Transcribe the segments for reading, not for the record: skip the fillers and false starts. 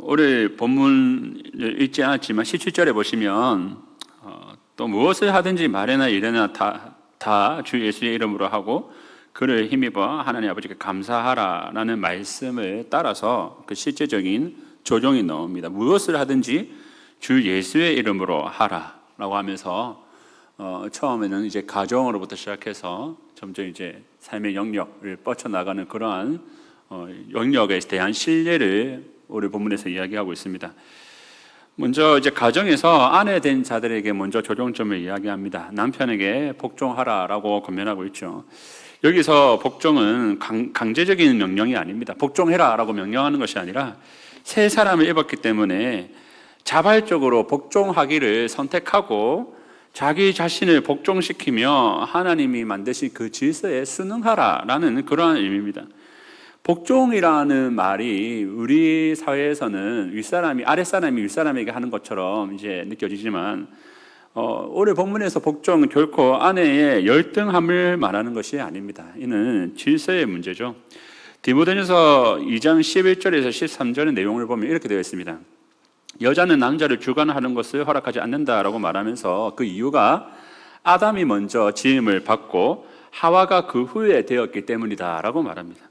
오늘 본문을 읽지 않았지만 17절에 보시면 또 무엇을 하든지 말이나 이래나 다 주 예수의 이름으로 하고 그를 힘입어 하나님 아버지께 감사하라라는 말씀을 따라서 그 실제적인 조정이 나옵니다. 무엇을 하든지 주 예수의 이름으로 하라라고 하면서 처음에는 이제 가정으로부터 시작해서 점점 이제 삶의 영역을 뻗쳐나가는 그러한 영역에 대한 신뢰를 오늘 본문에서 이야기하고 있습니다. 먼저 이제 가정에서 아내 된 자들에게 먼저 조정점을 이야기합니다. 남편에게 복종하라라고 권면하고 있죠. 여기서 복종은 강제적인 명령이 아닙니다. 복종해라라고 명령하는 것이 아니라 새 사람을 입었기 때문에 자발적으로 복종하기를 선택하고 자기 자신을 복종시키며 하나님이 만드신 그 질서에 순응하라라는 그러한 의미입니다. 복종이라는 말이 우리 사회에서는 윗사람이 아랫사람이 윗사람에게 하는 것처럼 이제 느껴지지만 오늘 본문에서 복종은 결코 아내의 열등함을 말하는 것이 아닙니다. 이는 질서의 문제죠. 디모데전서 2장 11절에서 13절의 내용을 보면 이렇게 되어 있습니다. 여자는 남자를 주관하는 것을 허락하지 않는다라고 말하면서 그 이유가 아담이 먼저 지음을 받고 하와가 그 후에 되었기 때문이다라고 말합니다.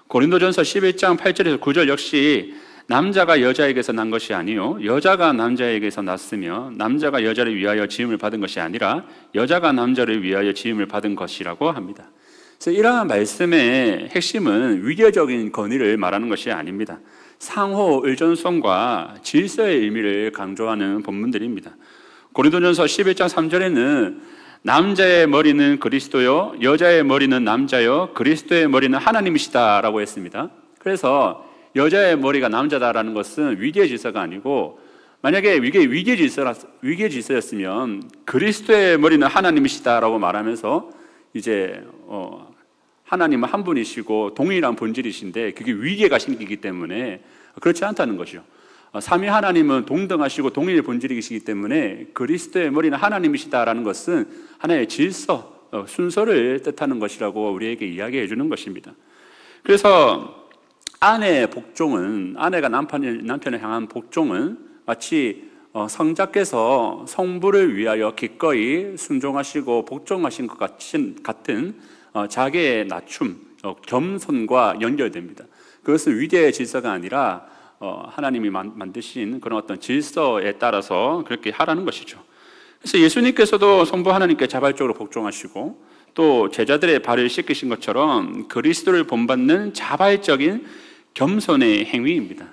고린도전서 11장 8절에서 9절 역시 남자가 여자에게서 난 것이 아니요 여자가 남자에게서 났으며 남자가 여자를 위하여 지음을 받은 것이 아니라 여자가 남자를 위하여 지음을 받은 것이라고 합니다. 그래서 이러한 말씀의 핵심은 위계적인 권위를 말하는 것이 아닙니다. 상호 의존성과 질서의 의미를 강조하는 본문들입니다. 고린도전서 11장 3절에는 남자의 머리는 그리스도요 여자의 머리는 남자요 그리스도의 머리는 하나님이시다라고 했습니다. 그래서 여자의 머리가 남자다라는 것은 위계 질서가 아니고 만약에 위계 질서였으면 그리스도의 머리는 하나님이시다라고 말하면서 이제 하나님은 한 분이시고 동일한 본질이신데 그게 위계가 생기기 때문에 그렇지 않다는 것이죠. 삼위 하나님은 동등하시고 동일 본질이시기 때문에 그리스도의 머리는 하나님이시다라는 것은 하나의 질서, 순서를 뜻하는 것이라고 우리에게 이야기해 주는 것입니다. 그래서 아내의 복종은, 아내가 남편을 향한 복종은 마치 성자께서 성부를 위하여 기꺼이 순종하시고 복종하신 것 같은 자기의 낮춤, 겸손과 연결됩니다. 그것은 위대의 질서가 아니라 하나님이 만드신 그런 어떤 질서에 따라서 그렇게 하라는 것이죠. 그래서 예수님께서도 성부 하나님께 자발적으로 복종하시고 또 제자들의 발을 씻기신 것처럼 그리스도를 본받는 자발적인 겸손의 행위입니다.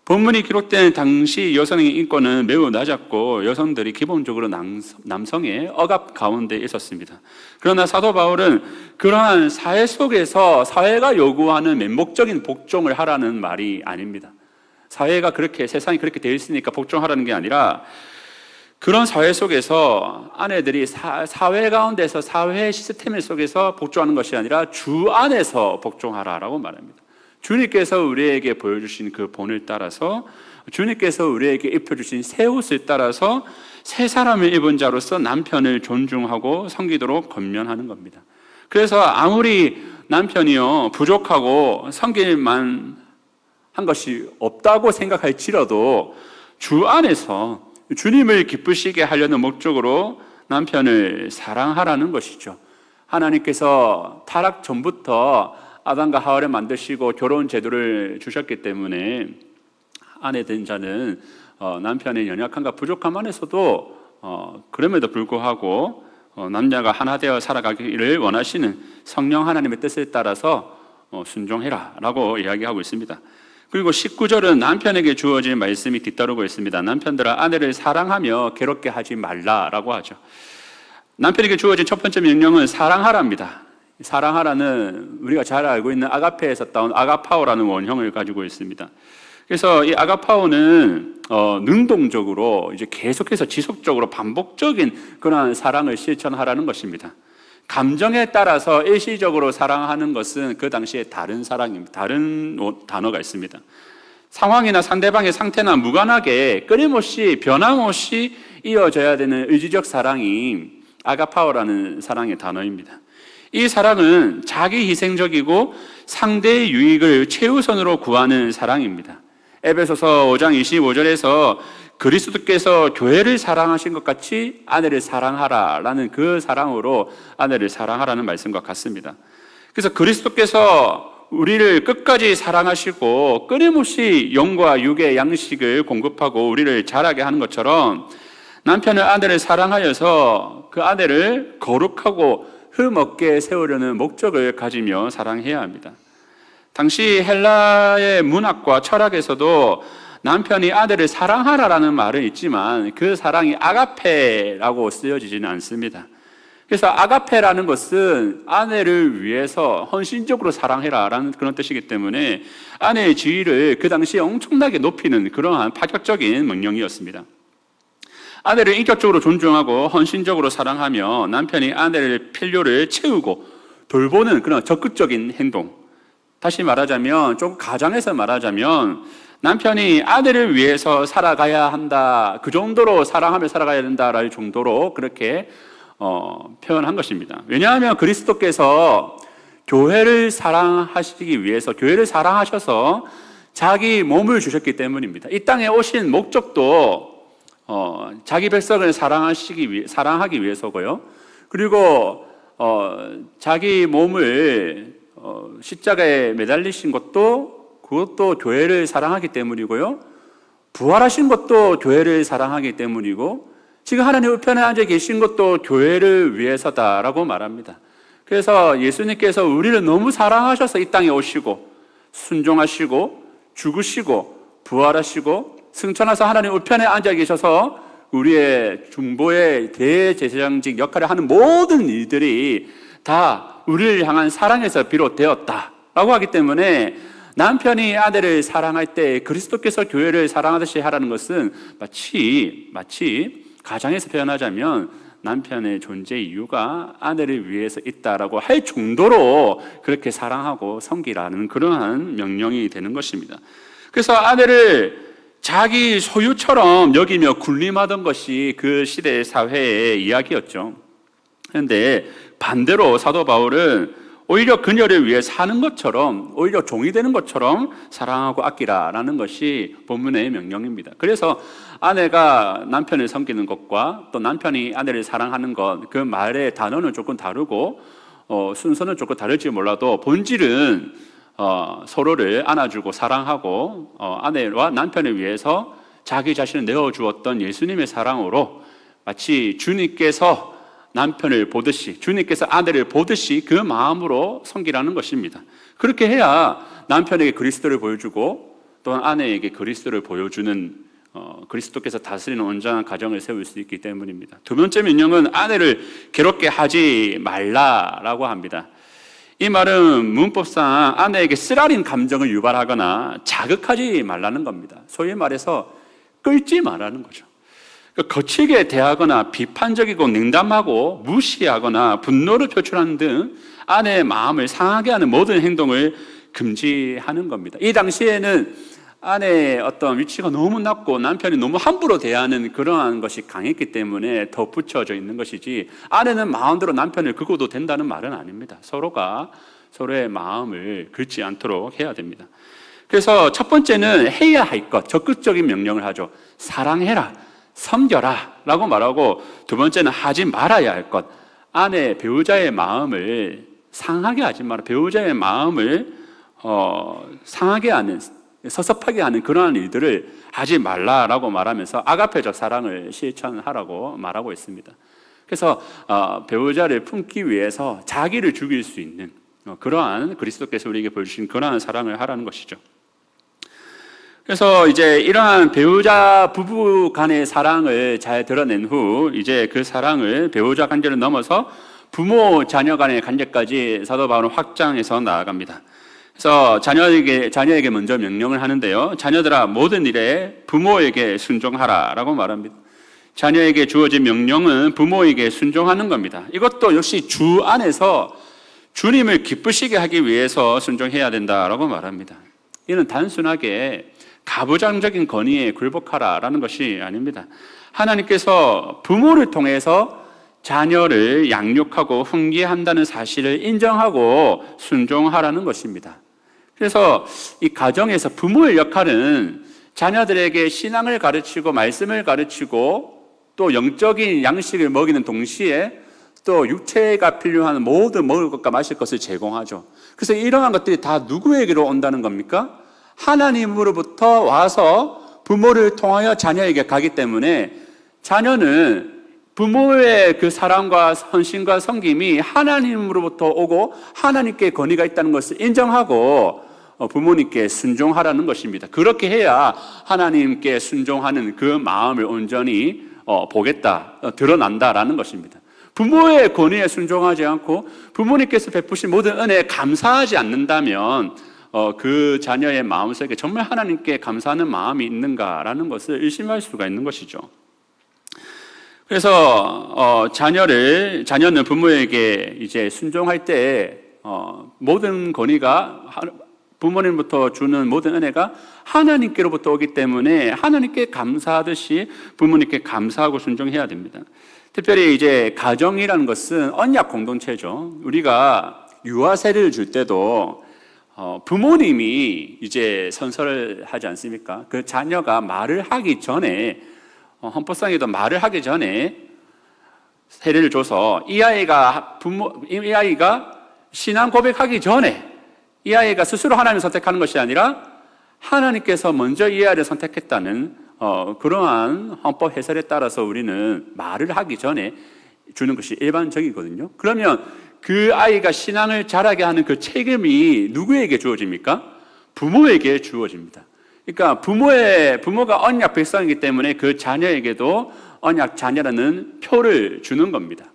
본문이 기록된 당시 여성의 인권은 매우 낮았고 여성들이 기본적으로 남성의 억압 가운데 있었습니다. 그러나 사도 바울은 그러한 사회 속에서 사회가 요구하는 맹목적인 복종을 하라는 말이 아닙니다. 사회가 그렇게, 세상이 그렇게 되어 있으니까 복종하라는 게 아니라 그런 사회 속에서 아내들이 사회 가운데서 사회 시스템 속에서 복종하는 것이 아니라 주 안에서 복종하라라고 말합니다. 주님께서 우리에게 보여주신 그 본을 따라서 주님께서 우리에게 입혀주신 새 옷을 따라서 새 사람을 입은 자로서 남편을 존중하고 섬기도록 권면하는 겁니다. 그래서 아무리 남편이요 부족하고 섬길만 한 것이 없다고 생각할지라도 주 안에서 주님을 기쁘시게 하려는 목적으로 남편을 사랑하라는 것이죠. 하나님께서 타락 전부터 아담과 하와를 만드시고 결혼 제도를 주셨기 때문에 아내 된 자는 남편의 연약함과 부족함 안에서도 그럼에도 불구하고 남녀가 하나 되어 살아가기를 원하시는 성령 하나님의 뜻에 따라서 순종해라 라고 이야기하고 있습니다. 그리고 19절은 남편에게 주어진 말씀이 뒤따르고 있습니다. 남편들아 아내를 사랑하며 괴롭게 하지 말라라고 하죠. 남편에게 주어진 첫 번째 명령은 사랑하라입니다. 사랑하라는 우리가 잘 알고 있는 아가페에서 따온 아가파오라는 원형을 가지고 있습니다. 그래서 이 아가파오는 능동적으로 이제 계속해서 지속적으로 반복적인 그러한 사랑을 실천하라는 것입니다. 감정에 따라서 일시적으로 사랑하는 것은 그 당시에 다른 사랑입니다. 다른 단어가 있습니다. 상황이나 상대방의 상태나 무관하게 끊임없이 변함없이 이어져야 되는 의지적 사랑이 아가파오라는 사랑의 단어입니다. 이 사랑은 자기 희생적이고 상대의 유익을 최우선으로 구하는 사랑입니다. 에베소서 5장 25절에서 그리스도께서 교회를 사랑하신 것 같이 아내를 사랑하라라는 그 사랑으로 아내를 사랑하라는 말씀과 같습니다. 그래서 그리스도께서 우리를 끝까지 사랑하시고 끊임없이 영과 육의 양식을 공급하고 우리를 자라게 하는 것처럼 남편은 아내를 사랑하여서 그 아내를 거룩하고 흠없게 세우려는 목적을 가지며 사랑해야 합니다. 당시 헬라의 문학과 철학에서도 남편이 아내를 사랑하라라는 말은 있지만 그 사랑이 아가페라고 쓰여지지는 않습니다. 그래서 아가페라는 것은 아내를 위해서 헌신적으로 사랑해라라는 그런 뜻이기 때문에 아내의 지위를 그 당시에 엄청나게 높이는 그러한 파격적인 명령이었습니다. 아내를 인격적으로 존중하고 헌신적으로 사랑하며 남편이 아내의 필요를 채우고 돌보는 그런 적극적인 행동. 다시 말하자면, 좀 가정에서 말하자면 남편이 아내를 위해서 살아가야 한다, 그 정도로 사랑하며 살아가야 된다라는 정도로 그렇게 표현한 것입니다. 왜냐하면 그리스도께서 교회를 사랑하시기 위해서, 교회를 사랑하셔서 자기 몸을 주셨기 때문입니다. 이 땅에 오신 목적도 자기 백성을 사랑하기 위해서고요. 그리고 자기 몸을 십자가에 매달리신 그것도 교회를 사랑하기 때문이고요. 부활하신 것도 교회를 사랑하기 때문이고, 지금 하나님 우편에 앉아 계신 것도 교회를 위해서다라고 말합니다. 그래서 예수님께서 우리를 너무 사랑하셔서 이 땅에 오시고 순종하시고 죽으시고 부활하시고 승천하셔서 하나님 우편에 앉아 계셔서 우리의 중보의 대제사장직 역할을 하는 모든 일들이 다 우리를 향한 사랑에서 비롯되었다라고 하기 때문에 남편이 아내를 사랑할 때 그리스도께서 교회를 사랑하듯이 하라는 것은 마치 가정에서 표현하자면 남편의 존재 이유가 아내를 위해서 있다라고 할 정도로 그렇게 사랑하고 섬기라는 그러한 명령이 되는 것입니다. 그래서 아내를 자기 소유처럼 여기며 군림하던 것이 그 시대의 사회의 이야기였죠. 그런데 반대로 사도 바울은 오히려 그녀를 위해 사는 것처럼, 오히려 종이 되는 것처럼 사랑하고 아끼라라는 것이 본문의 명령입니다. 그래서 아내가 남편을 섬기는 것과 또 남편이 아내를 사랑하는 것, 그 말의 단어는 조금 다르고 순서는 조금 다를지 몰라도 본질은 서로를 안아주고 사랑하고 아내와 남편을 위해서 자기 자신을 내어주었던 예수님의 사랑으로 마치 주님께서 남편을 보듯이, 주님께서 아내를 보듯이 그 마음으로 섬기라는 것입니다. 그렇게 해야 남편에게 그리스도를 보여주고 또한 아내에게 그리스도를 보여주는 그리스도께서 다스리는 온전한 가정을 세울 수 있기 때문입니다. 두 번째 명령은 아내를 괴롭게 하지 말라라고 합니다. 이 말은 문법상 아내에게 쓰라린 감정을 유발하거나 자극하지 말라는 겁니다. 소위 말해서 끌지 말라는 거죠. 거칠게 대하거나 비판적이고 냉담하고 무시하거나 분노를 표출하는 등 아내의 마음을 상하게 하는 모든 행동을 금지하는 겁니다. 이 당시에는 아내의 어떤 위치가 너무 낮고 남편이 너무 함부로 대하는 그러한 것이 강했기 때문에 덧붙여져 있는 것이지, 아내는 마음대로 남편을 긁어도 된다는 말은 아닙니다. 서로가 서로의 마음을 긁지 않도록 해야 됩니다. 그래서 첫 번째는 해야 할 것, 적극적인 명령을 하죠. 사랑해라, 섬겨라 라고 말하고, 두 번째는 하지 말아야 할 것, 아내, 배우자의 마음을 상하게 하지 마라, 배우자의 마음을 상하게 하는, 섭섭하게 하는 그러한 일들을 하지 말라라고 말하면서 아가페적 사랑을 실천하라고 말하고 있습니다. 그래서 배우자를 품기 위해서 자기를 죽일 수 있는 그러한 그리스도께서 우리에게 보여주신 그러한 사랑을 하라는 것이죠. 그래서 이제 이러한 배우자 부부 간의 사랑을 잘 드러낸 후 이제 그 사랑을 배우자 관계를 넘어서 부모 자녀 간의 관계까지 사도 바울은 확장해서 나아갑니다. 그래서 자녀에게 먼저 명령을 하는데요. 자녀들아, 모든 일에 부모에게 순종하라라고 말합니다. 자녀에게 주어진 명령은 부모에게 순종하는 겁니다. 이것도 역시 주 안에서 주님을 기쁘시게 하기 위해서 순종해야 된다라고 말합니다. 이는 단순하게 가부장적인 권위에 굴복하라라는 것이 아닙니다. 하나님께서 부모를 통해서 자녀를 양육하고 훈계한다는 사실을 인정하고 순종하라는 것입니다. 그래서 이 가정에서 부모의 역할은 자녀들에게 신앙을 가르치고 말씀을 가르치고 또 영적인 양식을 먹이는 동시에 또 육체가 필요한 모든 먹을 것과 마실 것을 제공하죠. 그래서 이러한 것들이 다 누구에게로 온다는 겁니까? 하나님으로부터 와서 부모를 통하여 자녀에게 가기 때문에 자녀는 부모의 그 사랑과 헌신과 섬김이 하나님으로부터 오고 하나님께 권위가 있다는 것을 인정하고 부모님께 순종하라는 것입니다. 그렇게 해야 하나님께 순종하는 그 마음을 온전히 보겠다, 드러난다라는 것입니다. 부모의 권위에 순종하지 않고 부모님께서 베푸신 모든 은혜에 감사하지 않는다면 그 자녀의 마음속에 정말 하나님께 감사하는 마음이 있는가라는 것을 의심할 수가 있는 것이죠. 그래서 자녀는 부모에게 이제 순종할 때 모든 권위가 부모님부터 주는 모든 은혜가 하나님께로부터 오기 때문에 하나님께 감사하듯이 부모님께 감사하고 순종해야 됩니다. 특별히 이제 가정이라는 것은 언약 공동체죠. 우리가 유아세를 줄 때도 부모님이 이제 선서를 하지 않습니까? 그 자녀가 말을 하기 전에 헌법상에도 말을 하기 전에 세례를 줘서 이 아이가 신앙 고백하기 전에 이 아이가 스스로 하나님을 선택하는 것이 아니라 하나님께서 먼저 이 아이를 선택했다는 그러한 헌법 해설에 따라서 우리는 말을 하기 전에 주는 것이 일반적이거든요. 그러면 그 아이가 신앙을 자라게 하는 그 책임이 누구에게 주어집니까? 부모에게 주어집니다. 그러니까 부모가 언약 백성이기 때문에 그 자녀에게도 언약 자녀라는 표를 주는 겁니다.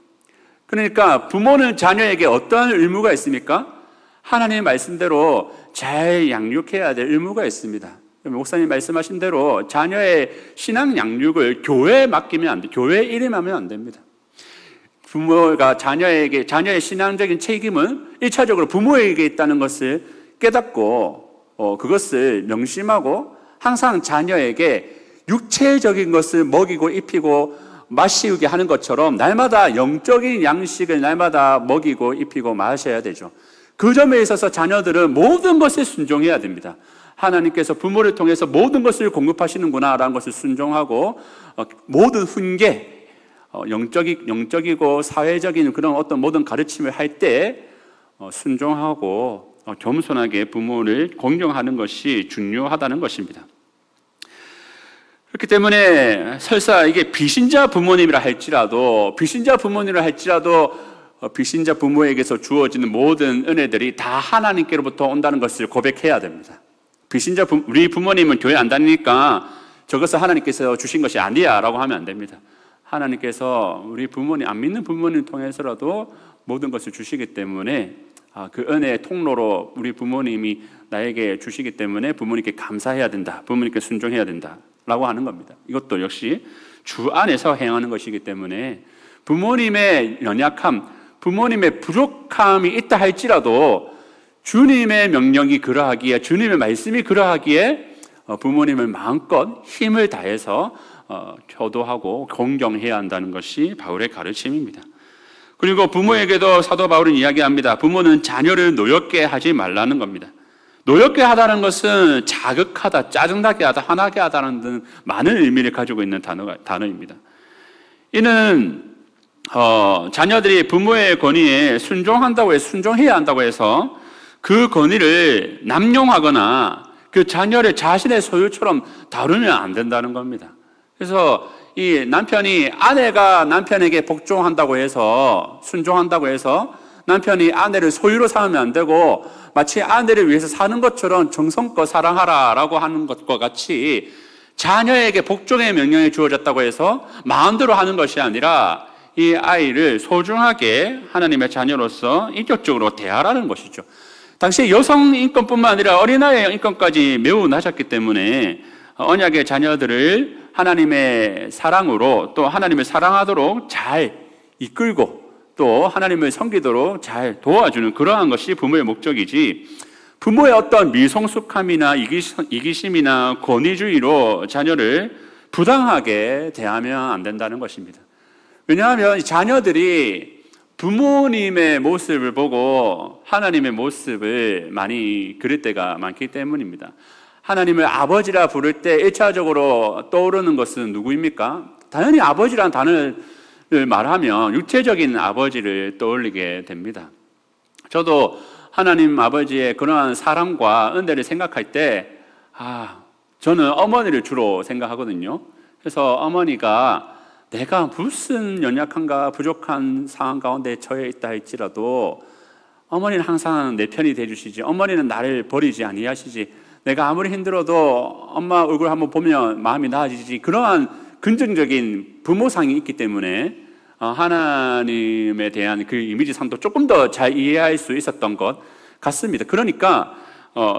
그러니까 부모는 자녀에게 어떠한 의무가 있습니까? 하나님의 말씀대로 잘 양육해야 될 의무가 있습니다. 목사님 말씀하신 대로 자녀의 신앙 양육을 교회에 맡기면 안 돼. 교회에 일임하면 안 됩니다. 부모가 자녀의 신앙적인 책임은 1차적으로 부모에게 있다는 것을 깨닫고 그것을 명심하고 항상 자녀에게 육체적인 것을 먹이고 입히고 마시게 하는 것처럼 날마다 영적인 양식을 날마다 먹이고 입히고 마셔야 되죠. 그 점에 있어서 자녀들은 모든 것에 순종해야 됩니다. 하나님께서 부모를 통해서 모든 것을 공급하시는구나라는 것을 순종하고 모든 훈계, 영적이고 사회적인 그런 어떤 모든 가르침을 할 때 순종하고 겸손하게 부모를 공경하는 것이 중요하다는 것입니다. 그렇기 때문에 설사 이게 비신자 부모님이라 할지라도 비신자 부모에게서 주어지는 모든 은혜들이 다 하나님께로부터 온다는 것을 고백해야 됩니다. 우리 부모님은 교회 안 다니니까 저것을 하나님께서 주신 것이 아니야 라고 하면 안 됩니다. 하나님께서 우리 부모님, 안 믿는 부모님 통해서라도 모든 것을 주시기 때문에 그 은혜의 통로로 우리 부모님이 나에게 주시기 때문에 부모님께 감사해야 된다, 부모님께 순종해야 된다 라고 하는 겁니다. 이것도 역시 주 안에서 행하는 것이기 때문에 부모님의 연약함, 부모님의 부족함이 있다 할지라도 주님의 명령이 그러하기에, 주님의 말씀이 그러하기에 부모님을 마음껏 힘을 다해서 효도하고 공경해야 한다는 것이 바울의 가르침입니다. 그리고 부모에게도 사도 바울은 이야기합니다. 부모는 자녀를 노엽게 하지 말라는 겁니다. 노엽게 하다는 것은 자극하다, 짜증나게 하다, 화나게 하다는 등 많은 의미를 가지고 있는 단어입니다. 이는 자녀들이 부모의 권위에 순종해야 한다고 해서 그 권위를 남용하거나 그 자녀를 자신의 소유처럼 다루면 안 된다는 겁니다. 그래서 이 아내가 남편에게 복종한다고 해서, 순종한다고 해서 남편이 아내를 소유로 삼으면 안 되고 마치 아내를 위해서 사는 것처럼 정성껏 사랑하라라고 하는 것과 같이 자녀에게 복종의 명령이 주어졌다고 해서 마음대로 하는 것이 아니라 이 아이를 소중하게 하나님의 자녀로서 인격적으로 대하라는 것이죠. 당시 여성 인권뿐만 아니라 어린아이의 인권까지 매우 낮았기 때문에 언약의 자녀들을 하나님의 사랑으로 또 하나님을 사랑하도록 잘 이끌고 또 하나님을 섬기도록 잘 도와주는 그러한 것이 부모의 목적이지, 부모의 어떤 미성숙함이나 이기심이나 권위주의로 자녀를 부당하게 대하면 안 된다는 것입니다. 왜냐하면 자녀들이 부모님의 모습을 보고 하나님의 모습을 많이 그릴 때가 많기 때문입니다. 하나님을 아버지라 부를 때 1차적으로 떠오르는 것은 누구입니까? 당연히 아버지라는 단어를 말하면 육체적인 아버지를 떠올리게 됩니다. 저도 하나님 아버지의 그러한 사랑과 은혜를 생각할 때 저는 어머니를 주로 생각하거든요. 그래서 어머니가 내가 무슨 연약한가 부족한 상황 가운데 처해 있다 할지라도 어머니는 항상 내 편이 돼주시지, 어머니는 나를 버리지 아니하시지, 내가 아무리 힘들어도 엄마 얼굴 한번 보면 마음이 나아지지, 그러한 긍정적인 부모상이 있기 때문에 하나님에 대한 그 이미지상도 조금 더 잘 이해할 수 있었던 것 같습니다. 그러니까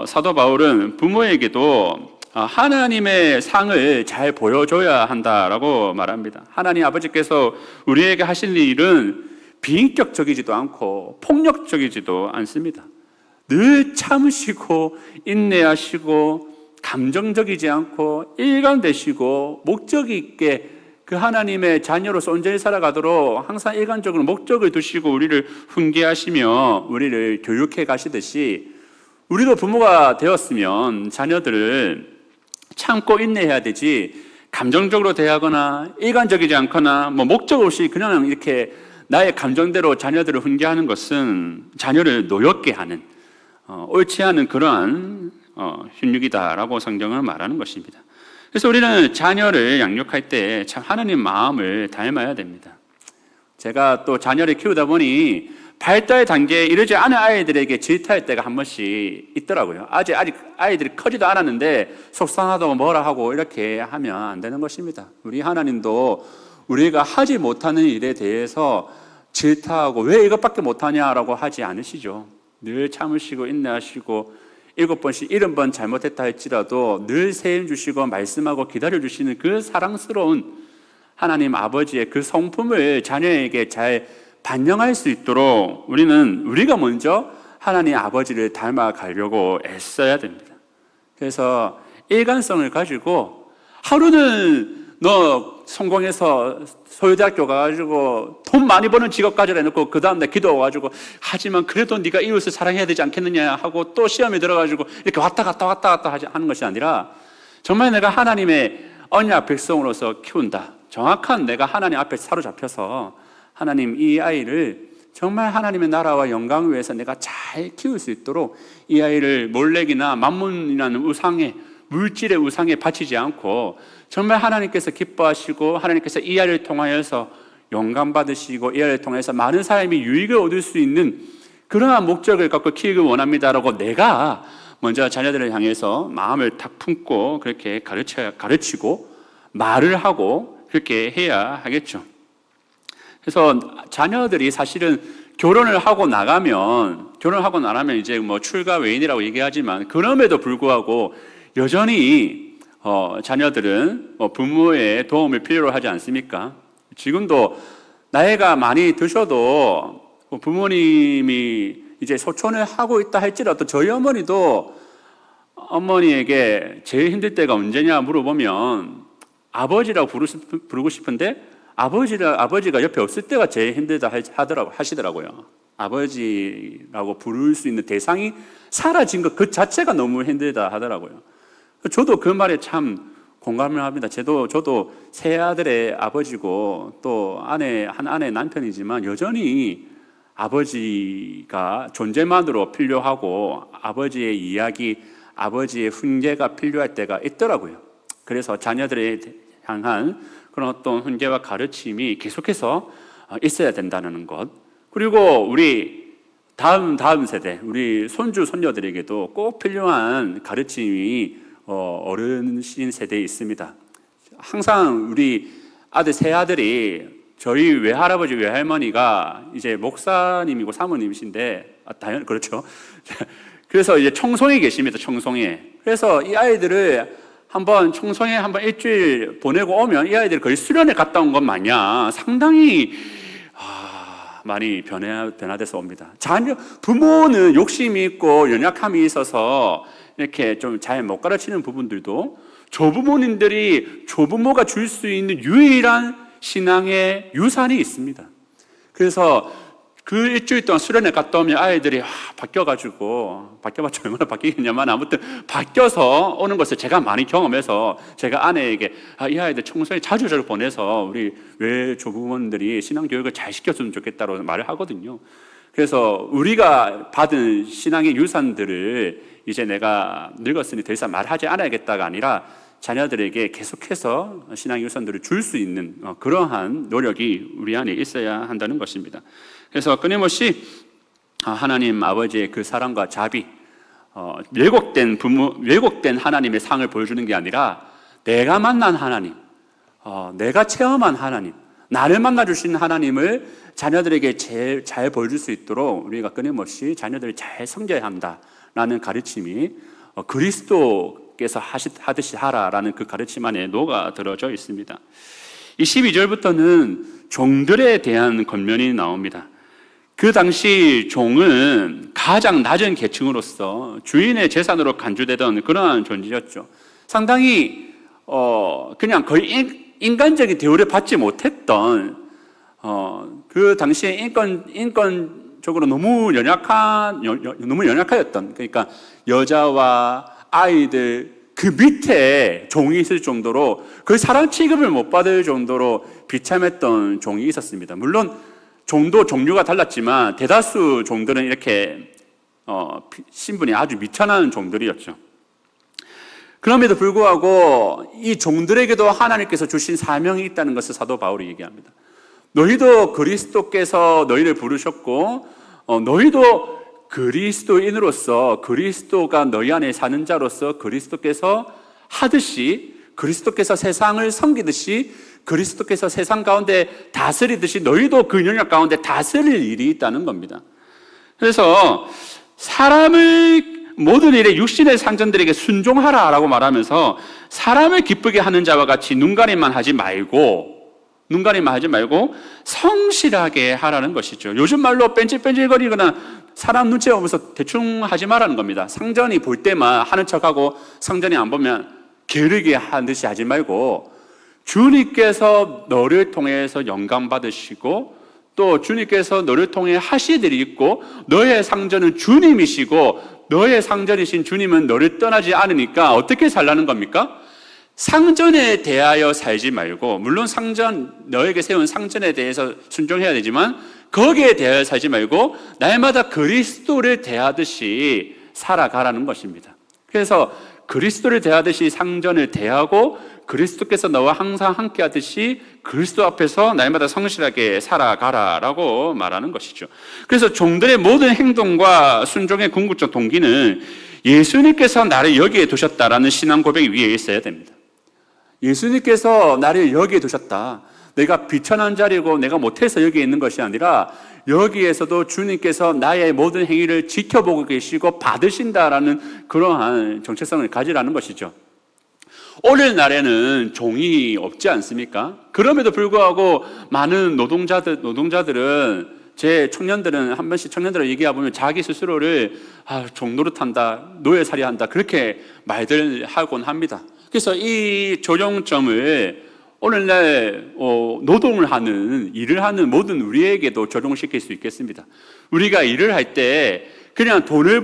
사도 바울은 부모에게도 하나님의 상을 잘 보여줘야 한다라고 말합니다. 하나님 아버지께서 우리에게 하실 일은 비인격적이지도 않고 폭력적이지도 않습니다. 늘 참으시고 인내하시고 감정적이지 않고 일관되시고 목적 있게 그 하나님의 자녀로서 온전히 살아가도록 항상 일관적으로 목적을 두시고 우리를 훈계하시며 우리를 교육해 가시듯이 우리도 부모가 되었으면 자녀들을 참고 인내해야 되지, 감정적으로 대하거나 일관적이지 않거나 목적 없이 그냥 이렇게 나의 감정대로 자녀들을 훈계하는 것은 자녀를 노엽게 하는 옳지 않은 그러한 훈육이다라고 성경은 말하는 것입니다. 그래서 우리는 자녀를 양육할 때 참 하나님 마음을 닮아야 됩니다. 제가 또 자녀를 키우다 보니 발달 단계에 이르지 않은 아이들에게 질타할 때가 한 번씩 있더라고요. 아직 아이들이 커지도 않았는데 속상하다고 뭐라 하고 이렇게 하면 안 되는 것입니다. 우리 하나님도 우리가 하지 못하는 일에 대해서 질타하고 왜 이것밖에 못하냐라고 하지 않으시죠. 늘 참으시고 인내하시고 7번씩 70번 잘못했다 할지라도 늘 세임 주시고 말씀하고 기다려주시는 그 사랑스러운 하나님 아버지의 그 성품을 자녀에게 잘 반영할 수 있도록 우리가 먼저 하나님 아버지를 닮아가려고 애써야 됩니다. 그래서 일관성을 가지고 하루는 너 성공해서 서울대학교 가가지고 돈 많이 버는 직업 가져라 해놓고 그 다음날 기도 와가지고 하지만 그래도 네가 이웃을 사랑해야 되지 않겠느냐 하고 또 시험에 들어가지고 이렇게 왔다 갔다 하는 것이 아니라 정말 내가 하나님의 언약 백성으로서 키운다, 정확한 내가 하나님 앞에 사로잡혀서 하나님 이 아이를 정말 하나님의 나라와 영광을 위해서 내가 잘 키울 수 있도록 이 아이를 몰렉이나 만문이라는 우상에, 물질의 우상에 바치지 않고 정말 하나님께서 기뻐하시고 하나님께서 이 아이를 통하여서 영감 받으시고 이 아이를 통해서 많은 사람이 유익을 얻을 수 있는 그러한 목적을 갖고 키우길 원합니다라고 내가 먼저 자녀들을 향해서 마음을 탁 품고 그렇게 가르치고 말을 하고 그렇게 해야 하겠죠. 그래서 자녀들이 사실은 결혼을 하고 나가면 이제 출가 외인이라고 얘기하지만 그럼에도 불구하고 여전히 자녀들은 부모의 도움을 필요로 하지 않습니까? 지금도 나이가 많이 드셔도 부모님이 이제 소천을 하고 있다 할지라도 저희 어머니도 어머니에게 제일 힘들 때가 언제냐 물어보면 아버지라고 부르고 싶은데 아버지가 옆에 없을 때가 제일 힘들다 하시더라고요. 아버지라고 부를 수 있는 대상이 사라진 것 그 자체가 너무 힘들다 하더라고요. 저도 그 말에 참 공감을 합니다. 저도 세 아들의 아버지고 또 한 아내의 남편이지만 여전히 아버지가 존재만으로 필요하고 아버지의 이야기, 아버지의 훈계가 필요할 때가 있더라고요. 그래서 자녀들에 향한 그런 어떤 훈계와 가르침이 계속해서 있어야 된다는 것. 그리고 우리 다음 세대, 우리 손주, 손녀들에게도 꼭 필요한 가르침이 어르신 세대에 있습니다. 항상 우리 세 아들이 저희 외할아버지, 외할머니가 이제 목사님이고 사모님이신데, 당연히 그렇죠. 그래서 이제 청송에 계십니다, 청송에. 그래서 이 아이들을 청송에 한번 일주일 보내고 오면 이 아이들이 거의 수련회 갔다 온 것 마냥 상당히 많이 변화돼서 옵니다. 부모는 욕심이 있고 연약함이 있어서 이렇게 좀 잘 못 가르치는 부분들도 조부모님들이 조부모가 줄 수 있는 유일한 신앙의 유산이 있습니다. 그래서 그 일주일 동안 수련회 갔다 오면 아이들이 바뀌어가지고, 바뀌어봤자 얼마나 바뀌겠냐만 아무튼 바뀌어서 오는 것을 제가 많이 경험해서 제가 아내에게 이 아이들 청소년 자주 보내서 우리 왜 조부모님들이 신앙교육을 잘 시켰으면 좋겠다고 말을 하거든요. 그래서 우리가 받은 신앙의 유산들을 이제 내가 늙었으니 더 이상 말하지 않아야겠다가 아니라 자녀들에게 계속해서 신앙의 유산들을 줄 수 있는 그러한 노력이 우리 안에 있어야 한다는 것입니다. 그래서 끊임없이 하나님 아버지의 그 사랑과 자비, 왜곡된 하나님의 상을 보여주는 게 아니라 내가 만난 하나님, 내가 체험한 하나님, 나를 만나주신 하나님을 자녀들에게 제일 잘 보여줄 수 있도록 우리가 끊임없이 자녀들을 잘 섬겨야 한다라는 가르침이 그리스도께서 하듯이 하라라는 그 가르침 안에 녹아들어져 있습니다. 이 12절부터는 종들에 대한 권면이 나옵니다. 그 당시 종은 가장 낮은 계층으로서 주인의 재산으로 간주되던 그러한 존재였죠. 상당히 그냥 거의 인간적인 대우를 받지 못했던 그 당시에 인권적으로 너무 연약하였던, 그러니까 여자와 아이들 그 밑에 종이 있을 정도로 거의 사람 취급을 못 받을 정도로 비참했던 종이 있었습니다. 물론 종도 종류가 달랐지만 대다수 종들은 이렇게 신분이 아주 미천한 종들이었죠. 그럼에도 불구하고 이 종들에게도 하나님께서 주신 사명이 있다는 것을 사도 바울이 얘기합니다. 너희도 그리스도께서 너희를 부르셨고 너희도 그리스도인으로서, 그리스도가 너희 안에 사는 자로서 그리스도께서 하듯이, 그리스도께서 세상을 섬기듯이, 그리스도께서 세상 가운데 다스리듯이 너희도 그 영역 가운데 다스릴 일이 있다는 겁니다. 그래서 사람을 모든 일에 육신의 상전들에게 순종하라라고 말하면서 사람을 기쁘게 하는 자와 같이 눈가림만 하지 말고 성실하게 하라는 것이죠. 요즘 말로 뺀질뺀질거리거나 사람 눈치 보면서 대충 하지 말라는 겁니다. 상전이 볼 때만 하는 척하고 상전이 안 보면 게으르게 하는 듯이 하지 말고, 주님께서 너를 통해서 영광 받으시고 또 주님께서 너를 통해 하실 일이 있고 너의 상전은 주님이시고 너의 상전이신 주님은 너를 떠나지 않으니까 어떻게 살라는 겁니까? 상전에 대하여 살지 말고, 물론 너에게 세운 상전에 대해서 순종해야 되지만 거기에 대하여 살지 말고 날마다 그리스도를 대하듯이 살아가라는 것입니다. 그래서 그리스도를 대하듯이 상전을 대하고 그리스도께서 너와 항상 함께 하듯이 그리스도 앞에서 날마다 성실하게 살아가라라고 말하는 것이죠. 그래서 종들의 모든 행동과 순종의 궁극적 동기는 예수님께서 나를 여기에 두셨다라는 신앙 고백 위에 있어야 됩니다. 예수님께서 나를 여기에 두셨다. 내가 비천한 자리고 내가 못해서 여기에 있는 것이 아니라 여기에서도 주님께서 나의 모든 행위를 지켜보고 계시고 받으신다라는 그러한 정체성을 가지라는 것이죠. 오늘날에는 종이 없지 않습니까? 그럼에도 불구하고 많은 노동자들은 제 청년들은 한 번씩 청년들을 얘기해 보면 자기 스스로를 종 노릇한다, 노예살이 한다 그렇게 말들 하곤 합니다. 그래서 이 적용점을 오늘날 노동을 하는, 일을 하는 모든 우리에게도 적용시킬 수 있겠습니다. 우리가 일을 할 때 그냥 돈을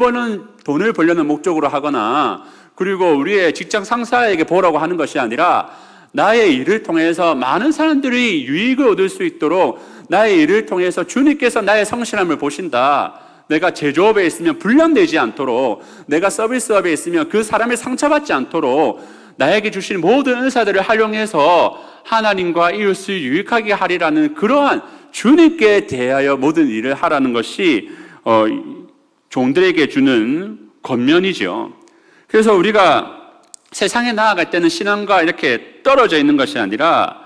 벌려는 목적으로 하거나 그리고 우리의 직장 상사에게 보라고 하는 것이 아니라 나의 일을 통해서 많은 사람들이 유익을 얻을 수 있도록 나의 일을 통해서 주님께서 나의 성실함을 보신다. 내가 제조업에 있으면 불량되지 않도록, 내가 서비스업에 있으면 그 사람이 상처받지 않도록 나에게 주신 모든 은사들을 활용해서 하나님과 이웃을 유익하게 하리라는 그러한 주님께 대하여 모든 일을 하라는 것이 종들에게 주는 권면이죠. 그래서 우리가 세상에 나아갈 때는 신앙과 이렇게 떨어져 있는 것이 아니라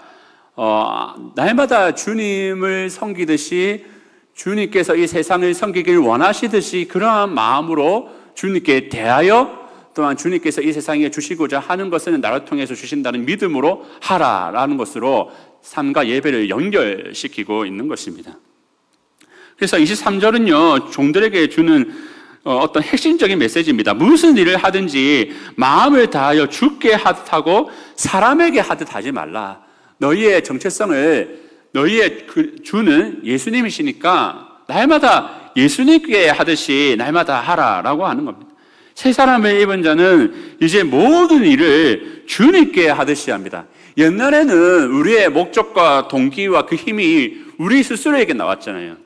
날마다 주님을 섬기듯이 주님께서 이 세상을 섬기길 원하시듯이 그러한 마음으로 주님께 대하여 또한 주님께서 이 세상에 주시고자 하는 것은 나를 통해서 주신다는 믿음으로 하라라는 것으로 삶과 예배를 연결시키고 있는 것입니다. 그래서 23절은요, 종들에게 주는 어떤 핵심적인 메시지입니다. 무슨 일을 하든지 마음을 다하여 주께 하듯하고 사람에게 하듯 하지 말라. 너희의 정체성을, 너희의 주는 예수님이시니까 날마다 예수님께 하듯이 날마다 하라라고 하는 겁니다. 새 사람을 입은 자는 이제 모든 일을 주님께 하듯이 합니다. 옛날에는 우리의 목적과 동기와 그 힘이 우리 스스로에게 나왔잖아요.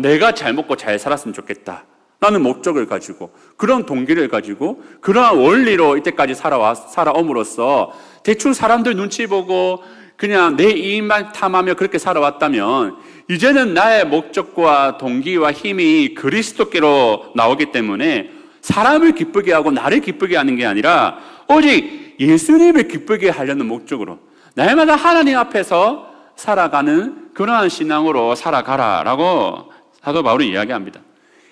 내가 잘 먹고 잘 살았으면 좋겠다 라는 목적을 가지고, 그런 동기를 가지고, 그러한 원리로 이때까지 살아옴으로써 대충 사람들 눈치 보고 그냥 내 이익만 탐하며 그렇게 살아왔다면, 이제는 나의 목적과 동기와 힘이 그리스도께로 나오기 때문에 사람을 기쁘게 하고 나를 기쁘게 하는 게 아니라 오직 예수님을 기쁘게 하려는 목적으로 날마다 하나님 앞에서 살아가는 그러한 신앙으로 살아가라라고 사도 바울이 이야기합니다.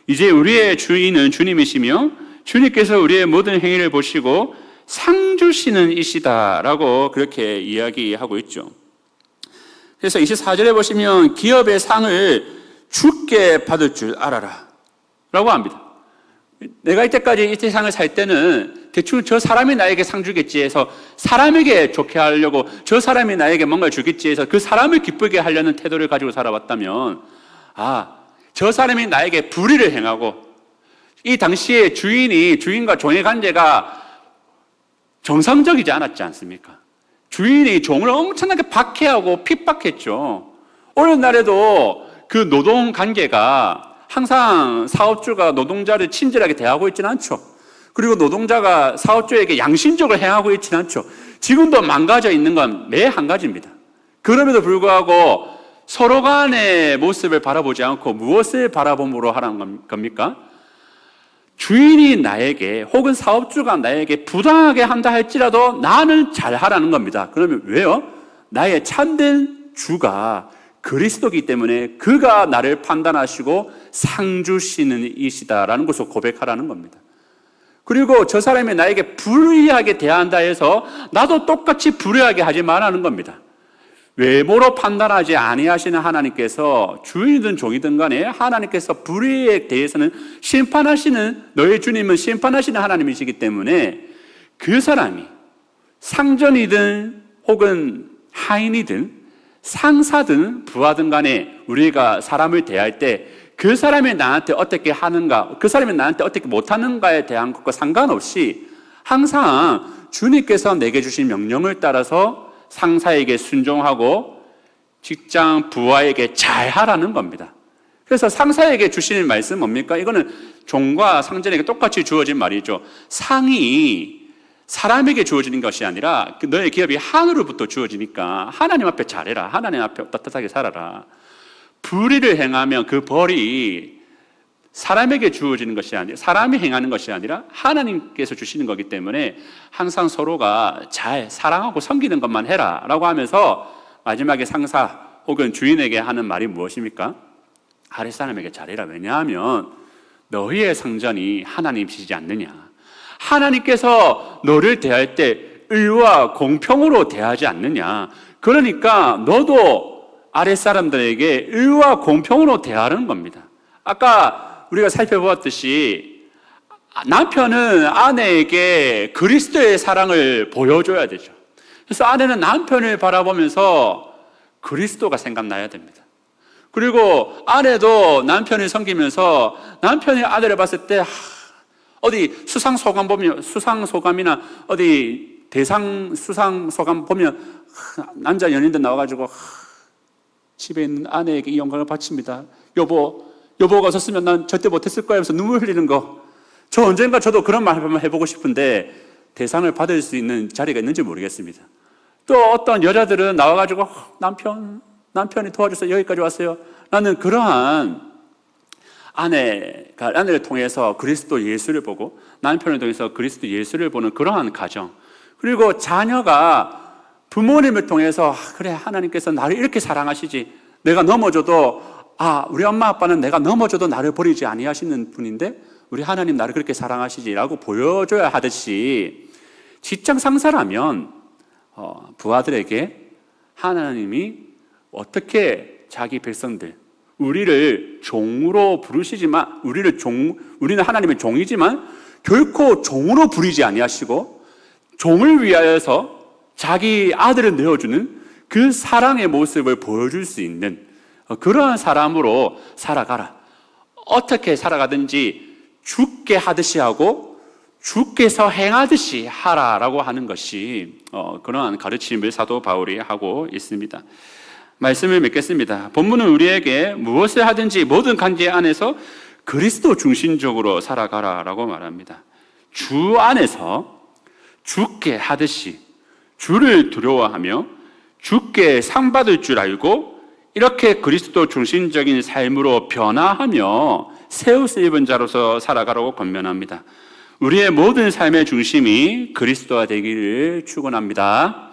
이제 우리의 주인은 주님이시며 주님께서 우리의 모든 행위를 보시고 상 주시는 이시다라고 그렇게 이야기하고 있죠. 그래서 24절에 보시면 기업의 상을 주께 받을 줄 알아라 라고 합니다. 내가 이때까지 이 세상을 살 때는 대충 저 사람이 나에게 상 주겠지 해서 사람에게 좋게 하려고, 저 사람이 나에게 뭔가를 주겠지 해서 그 사람을 기쁘게 하려는 태도를 가지고 살아왔다면, 저 사람이 나에게 불의를 행하고, 이 당시에 주인과 종의 관계가 정상적이지 않았지 않습니까? 주인이 종을 엄청나게 박해하고 핍박했죠. 오늘날에도 그 노동 관계가 항상 사업주가 노동자를 친절하게 대하고 있지는 않죠. 그리고 노동자가 사업주에게 양심적으로 행하고 있지는 않죠. 지금도 망가져 있는 건 매 한 가지입니다. 그럼에도 불구하고 서로 간의 모습을 바라보지 않고 무엇을 바라봄으로 하라는 겁니까? 주인이 나에게 혹은 사업주가 나에게 부당하게 한다 할지라도 나는 잘하라는 겁니다. 그러면 왜요? 나의 참된 주가 그리스도이기 때문에 그가 나를 판단하시고 상 주시는 이시다라는 것을 고백하라는 겁니다. 그리고 저 사람이 나에게 불의하게 대한다 해서 나도 똑같이 불의하게 하지 말라는 겁니다. 외모로 판단하지 아니하시는 하나님께서, 주인이든 종이든 간에 하나님께서 불의에 대해서는 심판하시는, 너의 주님은 심판하시는 하나님이시기 때문에 그 사람이 상전이든 혹은 하인이든 상사든 부하든 간에 우리가 사람을 대할 때 그 사람이 나한테 어떻게 하는가, 그 사람이 나한테 어떻게 못하는가에 대한 것과 상관없이 항상 주님께서 내게 주신 명령을 따라서 상사에게 순종하고 직장 부하에게 잘하라는 겁니다. 그래서 상사에게 주시는 말씀 뭡니까? 이거는 종과 상전에게 똑같이 주어진 말이죠. 상이 사람에게 주어지는 것이 아니라 너의 기업이 하늘로부터 주어지니까 하나님 앞에 잘해라, 하나님 앞에 따뜻하게 살아라. 불의를 행하면 그 벌이 사람에게 주어지는 것이 아니라, 사람이 행하는 것이 아니라 하나님께서 주시는 거기 때문에 항상 서로가 잘 사랑하고 섬기는 것만 해라 라고 하면서 마지막에 상사 혹은 주인에게 하는 말이 무엇입니까? 아랫 사람에게 잘해라. 왜냐하면 너희의 상전이 하나님이시지 않느냐. 하나님께서 너를 대할 때 의와 공평으로 대하지 않느냐. 그러니까 너도 아랫사람들에게 의와 공평으로 대하는 겁니다. 아까 우리가 살펴보았듯이 남편은 아내에게 그리스도의 사랑을 보여줘야 되죠. 그래서 아내는 남편을 바라보면서 그리스도가 생각나야 됩니다. 그리고 아내도 남편을 섬기면서 남편이 아내를 봤을 때 어디 수상소감이나 어디 대상 수상소감 보면 남자 연인들 나와가지고 집에 있는 아내에게 이 영광을 바칩니다. 여보가 없었으면 난 절대 못했을 거야 하면서 눈물 흘리는 거. 저 언젠가 저도 그런 말 한번 해보고 싶은데 대상을 받을 수 있는 자리가 있는지 모르겠습니다. 또 어떤 여자들은 나와가지고 남편이 도와줘서 여기까지 왔어요. 나는 그러한 아내를 통해서 그리스도 예수를 보고 남편을 통해서 그리스도 예수를 보는 그러한 가정, 그리고 자녀가 부모님을 통해서 그래 하나님께서 나를 이렇게 사랑하시지, 내가 넘어져도 우리 엄마 아빠는 내가 넘어져도 나를 버리지 아니하시는 분인데 우리 하나님 나를 그렇게 사랑하시지라고 보여줘야 하듯이 직장 상사라면 부하들에게 하나님이 어떻게 자기 백성들, 우리를 종으로 부르시지만 우리는 하나님의 종이지만 결코 종으로 부리지 아니하시고 종을 위하여서 자기 아들을 내어주는 그 사랑의 모습을 보여줄 수 있는 그러한 사람으로 살아가라. 어떻게 살아가든지 주께 하듯이 하고 주께서 행하듯이 하라라고 하는 것이 그러한 가르침을 사도 바울이 하고 있습니다. 말씀을 맺겠습니다. 본문은 우리에게 무엇을 하든지 모든 관계 안에서 그리스도 중심적으로 살아가라라고 말합니다. 주 안에서 주께 하듯이 주를 두려워하며 주께 상 받을 줄 알고 이렇게 그리스도 중심적인 삶으로 변화하며 새 옷을 입은 자로서 살아가라고 권면합니다. 우리의 모든 삶의 중심이 그리스도가 되기를 축원합니다.